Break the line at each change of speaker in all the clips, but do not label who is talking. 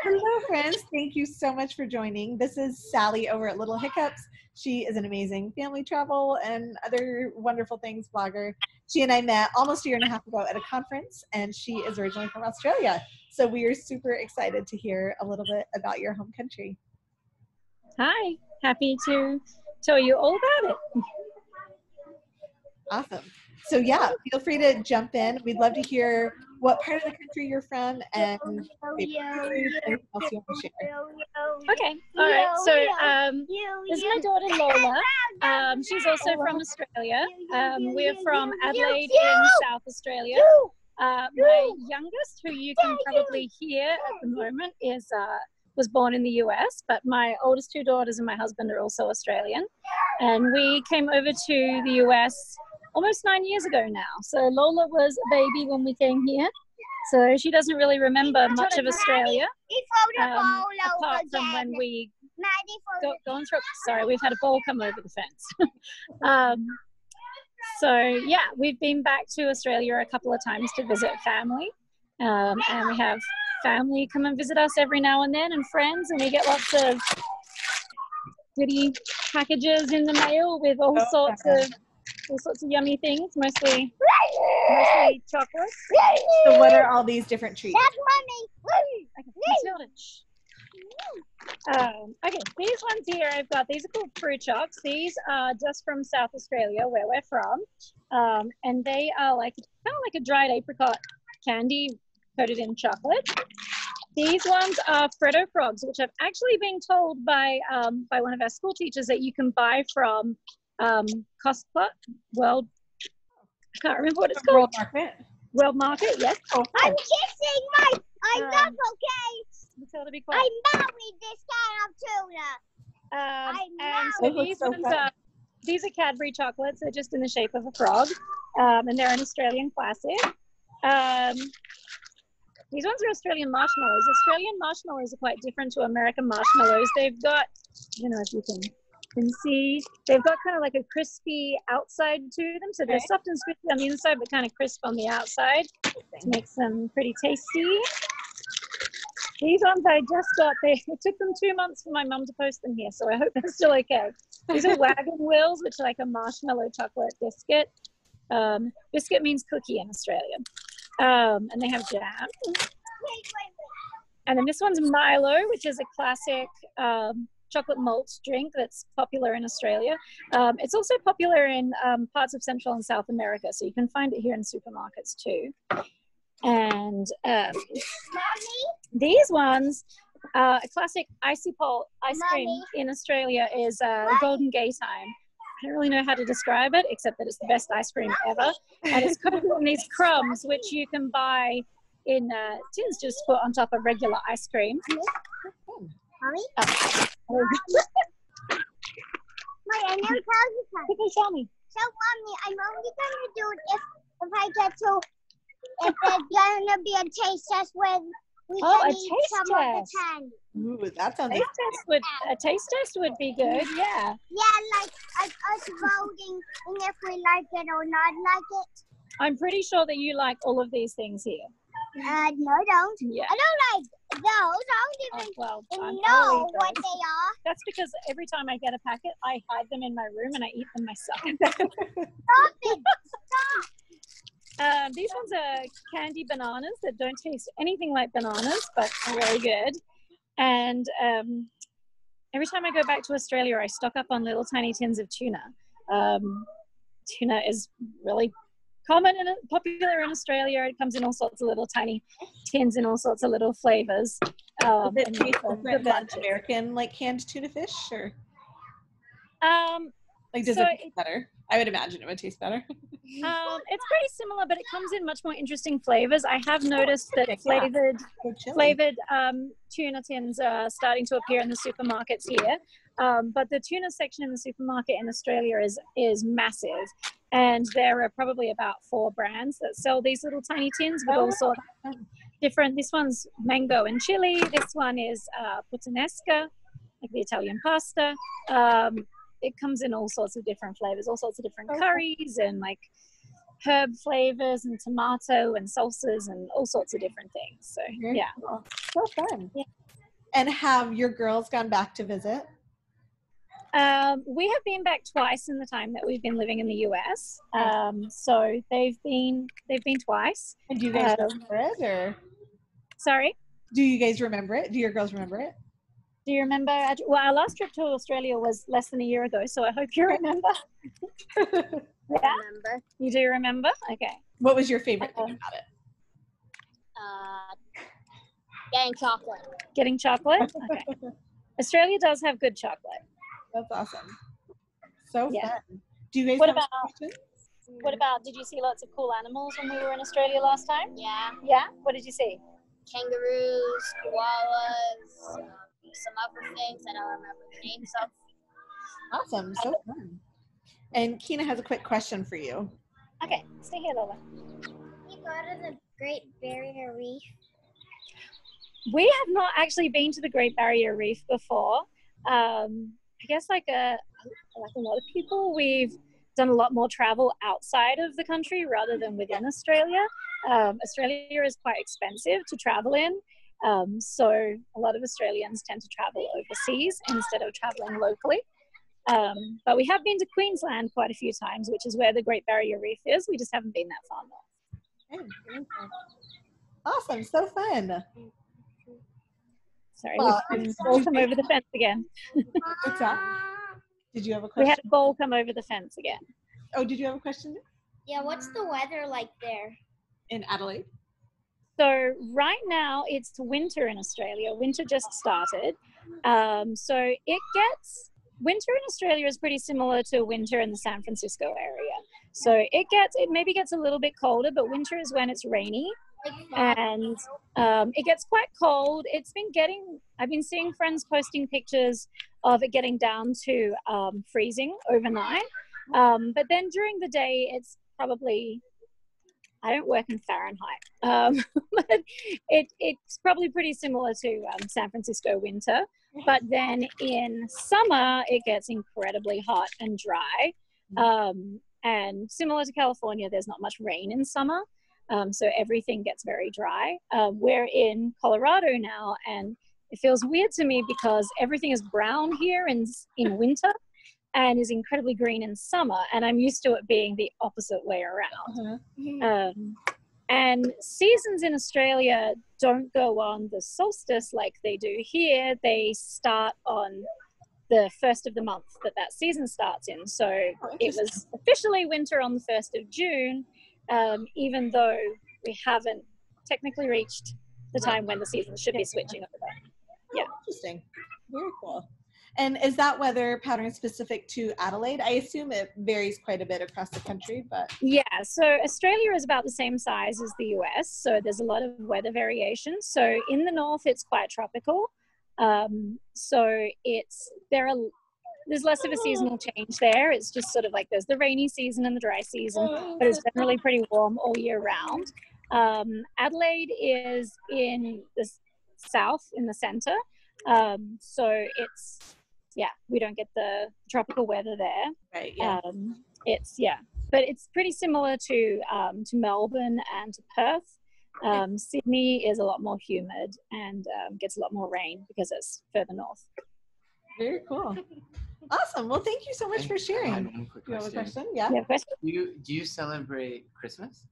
Hello, friends. Thank you so much for joining. This is Sally over at Little Hiccups. She is an amazing family travel and other wonderful things blogger. She and I met almost a year and a half ago at a conference, and she is originally from Australia. So we are super excited to hear a little bit about your home country.
Hi, happy to tell you all about it.
Awesome. So yeah, feel free to jump in. We'd love to hear what part of the country you're from and anything else you want to share.
Okay, all right. So this is my daughter Lola. She's also from Australia. We're from Adelaide in South Australia. My youngest, who you can probably hear at the moment, was born in the US, but my oldest two daughters and my husband are also Australian. And we came over to the US almost 9 years ago now. So Lola was a baby when we came here. So she doesn't really remember much of Australia, apart from when we go through. Sorry, we've had a ball come over the fence. So yeah, we've been back to Australia a couple of times to visit family. And we have family come and visit us every now and then, and friends, and we get lots of goodie packages in the mail with all sorts of yummy things, mostly chocolate.
So what are all these different treats?
Okay, these ones here I've got, these are called fruit chocks. These are just from South Australia, where we're from, and they are kind of like a dried apricot candy coated in chocolate. These ones are Freddo frogs, which I've actually been told by one of our school teachers that you can buy from Costco, I can't remember what it's called.
World Market.
World Market, yes.
Oh, I'm kissing I'm not okay.
Tell her to be quiet.
I married this can of tuna.
And so these are Cadbury chocolates. They're just in the shape of a frog, and they're an Australian classic. These ones are Australian marshmallows. Australian marshmallows are quite different to American marshmallows. They've got, I don't know if you can see, they've got kind of like a crispy outside to them. So they're soft and squishy on the inside, but kind of crisp on the outside. It makes them pretty tasty. These ones I just got, it took them 2 months for my mum to post them here, so I hope they're still okay. These are wagon wheels, which are like a marshmallow chocolate biscuit. Biscuit means cookie in Australia. And they have jam. And then this one's Milo, which is a classic chocolate malt drink that's popular in Australia. It's also popular in parts of Central and South America, so you can find it here in supermarkets too. And these ones, a classic icy pole ice cream in Australia is Golden Gay Time. I don't really know how to describe it, except that it's the best ice cream ever. And it's coated in these crumbs, which you can buy in tins just put on top of regular ice cream.
Mommy? I never told you something.
You can tell me.
So, Mommy, I'm only going to do it if I get to, if there's going to be a taste test when we can eat some of the candy.
Ooh, that sounds
a taste test would be good, yeah.
Yeah, like us voting and if we like it or not like it.
I'm pretty sure that you like all of these things here.
No, I don't.
Yeah.
I don't like those. I don't even know what they are.
That's because every time I get a packet, I hide them in my room and I eat them myself.
Stop it. Stop.
These ones are candy bananas that don't taste anything like bananas, but are really good. And every time I go back to Australia, I stock up on little tiny tins of tuna. Tuna is really common and popular in Australia. It comes in all sorts of little tiny tins in all sorts of little flavors.
Does it taste different than American canned tuna fish, or does it taste better? I would imagine it would taste better.
It's pretty similar, but it comes in much more interesting flavors. I have noticed that flavored tuna tins are starting to appear in the supermarkets here. But the tuna section in the supermarket in Australia is massive. And there are probably about 4 brands that sell these little tiny tins with all sorts of different. This one's mango and chili. This one is puttanesca, like the Italian pasta. It comes in all sorts of different flavors, all sorts of different curries and herb flavors and tomato and salsas and all sorts of different things. So
Very
yeah.
cool. So fun.
Yeah.
And have your girls gone back to visit?
We have been back twice in the time that we've been living in the US. So they've been twice.
And do you guys remember it, or?
Sorry?
Do you guys remember it? Do your girls remember it?
Do you remember? Well, our last trip to Australia was less than a year ago, so I hope you remember.
I
Yeah?
remember.
You do remember? Okay.
What was your favorite thing about it?
Getting chocolate.
Getting chocolate? Okay. Australia does have good chocolate.
That's awesome. So
Yeah.
fun. Do you guys
What
have
about-
questions?
What about, did you see lots of cool animals when we were in Australia last time?
Yeah.
Yeah? What did you see?
Kangaroos, koalas, some other things I don't remember the names of.
Awesome. So fun. And Kina has a quick question for you.
Okay, stay here, Lola.
You go to the Great Barrier Reef.
We have not actually been to the Great Barrier Reef before. I guess like a lot of people, we've done a lot more travel outside of the country rather than within Australia. Australia is quite expensive to travel in. So a lot of Australians tend to travel overseas instead of traveling locally. But we have been to Queensland quite a few times, which is where the Great Barrier Reef is. We just haven't been that far north.
Okay. Awesome. So fun.
Sorry,
Well,
we had a ball come over the fence again.
What's that? Did you have a
We
question?
had a ball come over the fence again.
Oh, did you have a question
Yeah, what's the weather like there?
in Adelaide?
So right now it's winter in Australia. Winter just started. So winter in Australia is pretty similar to winter in the San Francisco area. So it maybe gets a little bit colder, but winter is when it's rainy. And it gets quite cold. I've been seeing friends posting pictures of it getting down to freezing overnight. But then during the day, it's probably, I don't work in Fahrenheit, but it's probably pretty similar to San Francisco winter. But then in summer, it gets incredibly hot and dry. And similar to California, there's not much rain in summer. So everything gets very dry. We're in Colorado now, and it feels weird to me because everything is brown here in winter and is incredibly green in summer, and I'm used to it being the opposite way around. And seasons in Australia don't go on the solstice like they do here. They start on the first of the month that season starts in. So it was officially winter on the 1st of June, even though we haven't technically reached the time when the season should be switching over. Yeah.
Interesting. Very cool. And is that weather pattern specific to Adelaide? I assume it varies quite a bit across the country, but. Yeah,
so Australia is about the same size as the US, so there's a lot of weather variation. So in the north, it's quite tropical. So there's less of a seasonal change there. It's just sort of like there's the rainy season and the dry season, but it's generally pretty warm all year round. Adelaide is in the south, in the center. So we don't get the tropical weather there.
Right, yeah.
But it's pretty similar to Melbourne and to Perth. Sydney is a lot more humid and gets a lot more rain because it's further north.
Very cool. Awesome. Well, thank you so much for sharing.
I had one quick
Do you have a
question.
question? Yeah.
You have a question?
Do you celebrate Christmas?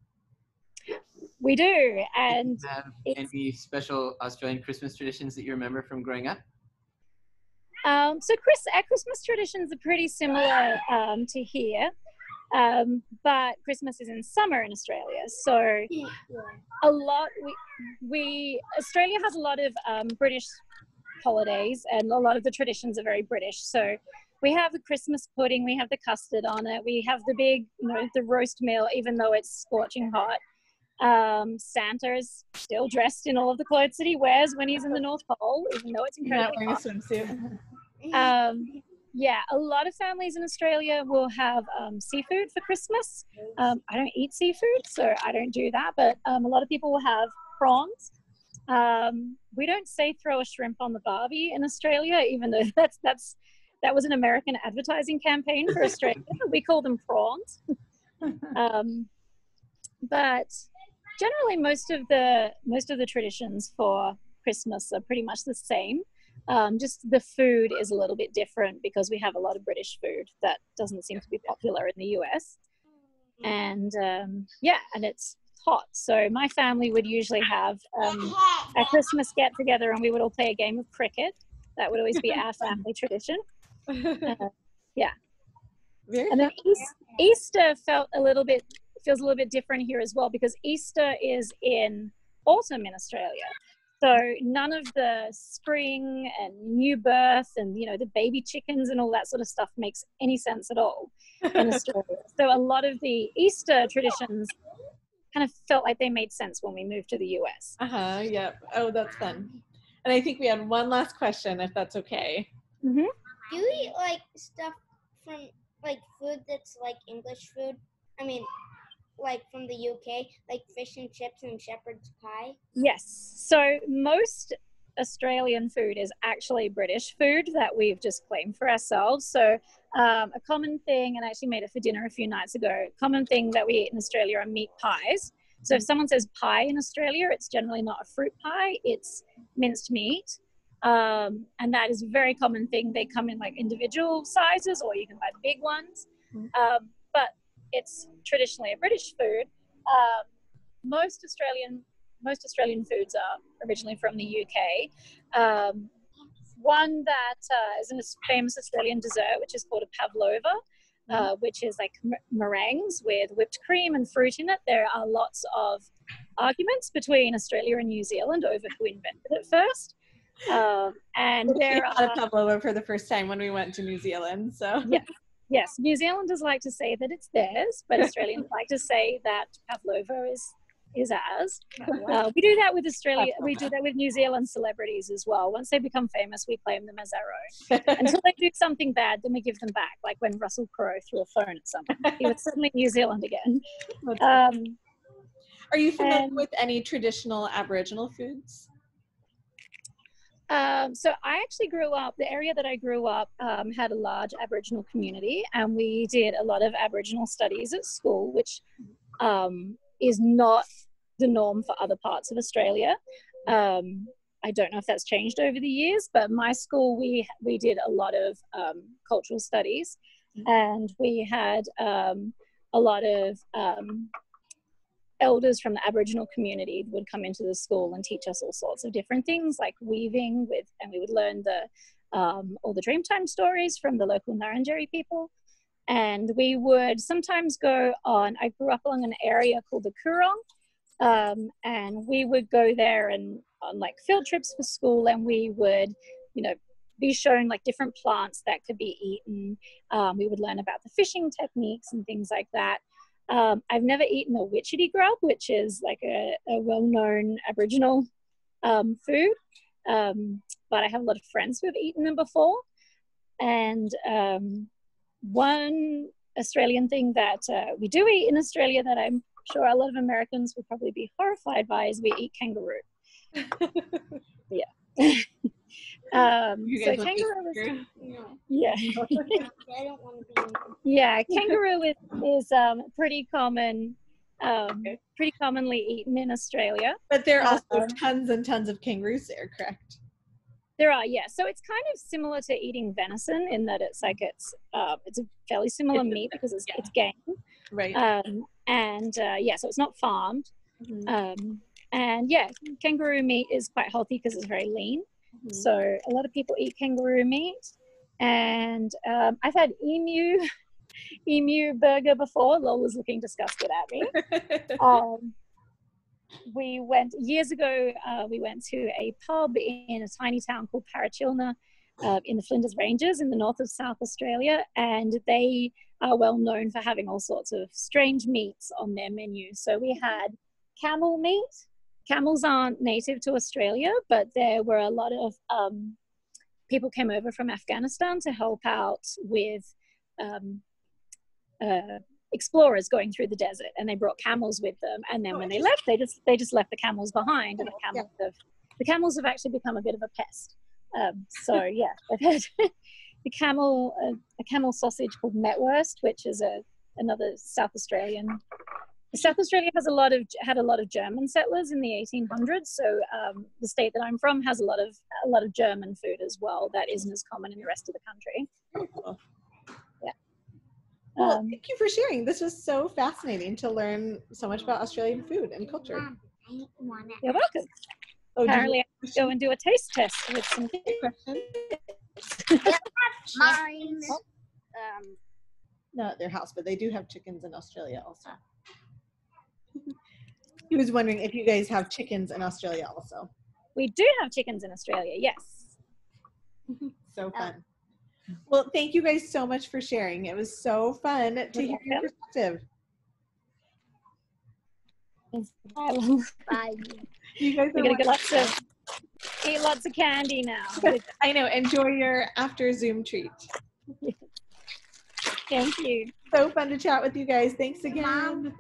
We do. And
Do you have any special Australian Christmas traditions that you remember from growing up?
Our Christmas traditions are pretty similar to here, but Christmas is in summer in Australia. So Australia has a lot of British holidays, and a lot of the traditions are very British. So we have the Christmas pudding, we have the custard on it, we have the big, the roast meal, even though it's scorching hot. Santa is still dressed in all of the clothes that he wears when he's in the North Pole, even though it's incredibly hot.
Swimsuit.
A lot of families in Australia will have seafood for Christmas. I don't eat seafood, so I don't do that, but a lot of people will have prawns. We don't say throw a shrimp on the barbie in Australia, even though that was an American advertising campaign for Australia. We call them prawns. But generally, most of the traditions for Christmas are pretty much the same. Just the food is a little bit different because we have a lot of British food that doesn't seem to be popular in the US. And and it's hot. So my family would usually have a Christmas get together, and we would all play a game of cricket. That would always be our family tradition. Yeah. And then Easter feels a little bit different here as well, because Easter is in autumn in Australia. So none of the spring and new birth and, you know, the baby chickens and all that sort of stuff makes any sense at all in Australia. So a lot of the Easter traditions kind of felt like they made sense when we moved to the US.
Yep. Oh, that's fun. And I think we had one last question, if that's okay.
Do you eat like stuff from like food that's like English food? I mean, like from the UK, like fish and chips and shepherd's pie?
Yes. So most Australian food is actually British food that we've just claimed for ourselves. So a common thing, and I actually made it for dinner a few nights ago, a common thing that we eat in Australia are meat pies. So if someone says pie in Australia, it's generally not a fruit pie, it's minced meat. And that is a very common thing. They come in like individual sizes, or you can buy the big ones. But it's traditionally a British food. Most Australian foods are originally from the UK. One that is a famous Australian dessert, which is called a pavlova, which is like meringues with whipped cream and fruit in it. There are lots of arguments between Australia and New Zealand over who invented it first. And there
are a pavlova for the first time when we went to New Zealand. So
yes, New Zealanders like to say that it's theirs, but Australians like to say that pavlova is ours. We do that with Australia. We do that with New Zealand celebrities as well. Once they become famous, we claim them as our own. Until they do something bad, then we give them back. Like when Russell Crowe threw a phone at someone. He was suddenly New Zealand again.
Are you familiar with any traditional Aboriginal foods?
So I actually grew up, the area that I grew up had a large Aboriginal community, and we did a lot of Aboriginal studies at school, which is not the norm for other parts of Australia. I don't know if that's changed over the years, but my school, we did a lot of cultural studies, and we had a lot of elders from the Aboriginal community would come into the school and teach us all sorts of different things, like weaving and we would learn all the Dreamtime stories from the local Ngarrindjeri people. And we would sometimes I grew up along an area called the Coorong, and we would go there and on like field trips for school, and we would, be shown like different plants that could be eaten. We would learn about the fishing techniques and things like that. I've never eaten a witchetty grub, which is like a well-known Aboriginal food, but I have a lot of friends who have eaten them before. And one Australian thing that we do eat in Australia that I'm sure a lot of Americans would probably be horrified by is we eat kangaroo. Yeah. So kangaroo is, yeah.
I don't want to be.
Yeah, kangaroo is pretty common, pretty commonly eaten in Australia.
But there are also tons and tons of kangaroos there, correct?
There are, yeah. So it's kind of similar to eating venison in that it's a fairly similar meat because it's game,
right?
So it's not farmed, and kangaroo meat is quite healthy because it's very lean. So a lot of people eat kangaroo meat, and I've had emu burger before. Lol was looking disgusted at me. We went years ago. We went to a pub in a tiny town called Parachilna in the Flinders Ranges in the north of South Australia, and they are well known for having all sorts of strange meats on their menu. So we had camel meat. Camels aren't native to Australia, but there were a lot of people came over from Afghanistan to help out with explorers going through the desert, and they brought camels with them. And then when they left, they just left the camels behind, and the camels have actually become a bit of a pest. I've had a camel sausage called metwurst, which is another South Australian South Australia had a lot of German settlers in the 1800s. So the state that I'm from has a lot of German food as well. That isn't as common in the rest of the country.
Very cool.
Yeah.
Well, thank you for sharing. This was so fascinating to learn so much about Australian food and culture.
You're welcome. Apparently, I have to go and do a taste test with some
question.
Mine.
Not at their house, but they do have chickens in Australia also. He was wondering if you guys have chickens in Australia also.
We do have chickens in Australia, yes.
So fun. Well, thank you guys so much for sharing. It was so fun to hear your perspective.
Bye.
You guys are
We're gonna eat lots of candy now.
I know. Enjoy your after Zoom treat.
Thank you.
So fun to chat with you guys. Thanks again.
Mom.